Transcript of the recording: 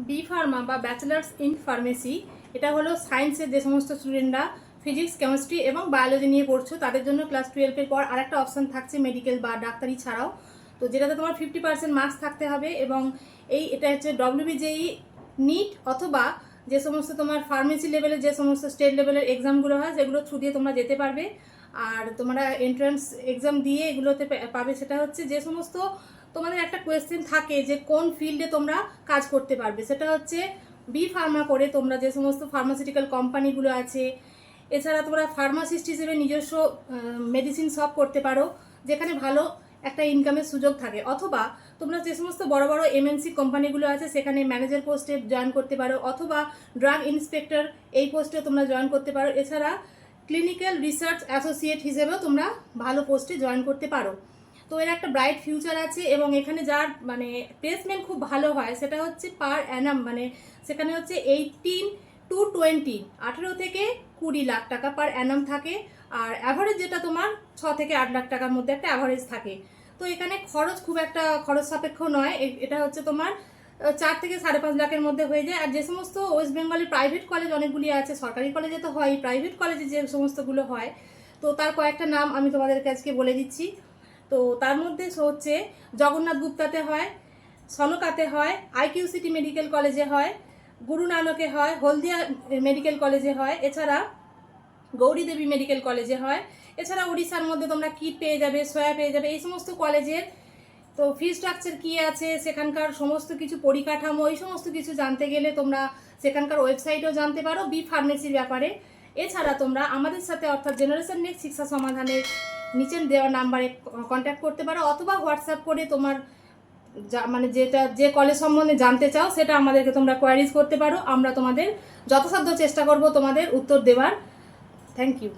B Pharma বা bachelors in pharmacy এটা হলো সায়েন্সের যে সমস্ত স্টুডেন্টরা ফিজিক্স কেমিস্ট্রি এবং বায়োলজি নিয়ে পড়ছো তাদের জন্য ক্লাস 12-এর পর আরেকটা অপশান থাকছে মেডিকেল বা ডাক্তারি ছাড়াও। তো যেটাতে তোমার 50% মার্কস থাকতে হবে এবং এটা হচ্ছে WBJEE নিট অথবা যে সমস্ত তোমার ফার্মেসি লেভেলের যে সমস্ত স্টেট লেভেলের এক্সামগুলো হয় যেগুলো থ্রু দিয়ে তোমরা যেতে পারবে। আর তোমরা এন্ট্রান্স এক্সাম দিয়ে এগুলোতে পাবে সেটা হচ্ছে যে সমস্ত তোমাদের একটা কোয়েশ্চেন থাকে যে কোন ফিল্ডে তোমরা কাজ করতে পারবে, সেটা হচ্ছে বি ফার্মা করে তোমরা যে সমস্ত ফার্মাসিউটিক্যাল কোম্পানিগুলো আছে, এছাড়া তোমরা ফার্মাসিস্ট হিসেবে নিজস্ব মেডিসিন শপ করতে পারো যেখানে ভালো একটা ইনকামের সুযোগ থাকে, অথবা তোমরা যে সমস্ত বড় বড় MNC কোম্পানিগুলো আছে সেখানে ম্যানেজার পোস্টে জয়েন করতে পারো, অথবা ড্রাগ ইন্সপেক্টর এই পোস্টে তোমরা জয়েন করতে পারো। এছাড়া ক্লিনিক্যাল রিসার্চ অ্যাসোসিয়েট হিসেবেও তোমরা ভালো পোস্টে জয়েন করতে পারো। তো এর একটা ব্রাইট ফিউচার আছে এবং এখানে যার মানে প্লেসমেন্ট খুব ভালো হয় সেটা হচ্ছে পার অ্যানাম, মানে সেখানে হচ্ছে 18 to 20 18 থেকে 20 লাখ টাকা পার অ্যানাম থাকে। আর অ্যাভারেজ যেটা তোমার 6 থেকে 8 লাখ টাকার মধ্যে একটা অ্যাভারেজ থাকে। তো এখানে খরচ খুব একটা খরচ সাপেক্ষ নয়, এটা হচ্ছে তোমার 4 থেকে 5.5 লাখের মধ্যে হয়ে যায়। আর যে সমস্ত ওয়েস্ট বেঙ্গলের প্রাইভেট কলেজ অনেকগুলি আছে, সরকারি কলেজে তো হয়, প্রাইভেট কলেজে যে সমস্তগুলো হয় তো তার কয়েকটা নাম আমি তোমাদেরকে আজকে বলে দিচ্ছি। তো তার মধ্যে হচ্ছে জগন্নাথ গুপ্তাতে হয়, সনকাতে হয়, IQCT মেডিকেল কলেজে হয়, গুরু নানকে হয়, হলদিয়া মেডিকেল কলেজে হয়, এছাড়া গৌরী দেবী মেডিকেল কলেজে হয়। এছাড়া উড়িষ্যার মধ্যে তোমরা কিট পেয়ে যাবে, সয়া পেয়ে যাবে। এই সমস্ত কলেজের তো ফি স্ট্রাকচার কী আছে, সেখানকার সমস্ত কিছু পরিকাঠামো, এই সমস্ত কিছু জানতে গেলে তোমরা সেখানকার ওয়েবসাইটেও জানতে পারো বি ফার্মেসির ব্যাপারে। এছাড়া তোমরা আমাদের সাথে অর্থাৎ জেনারেশন নেক্সট শিক্ষা সমাধানের নিচের দেওয়া নাম্বারে কন্ট্যাক্ট করতে পারো, অথবা হোয়াটসঅ্যাপ করে তোমার মানে যে কলেজ সম্বন্ধে জানতে চাও সেটা আমাদেরকে তোমরা কোয়ারিজ করতে পারো। আমরা তোমাদের যথাসাধ্য চেষ্টা করব তোমাদের উত্তর দেওয়ার। Thank you.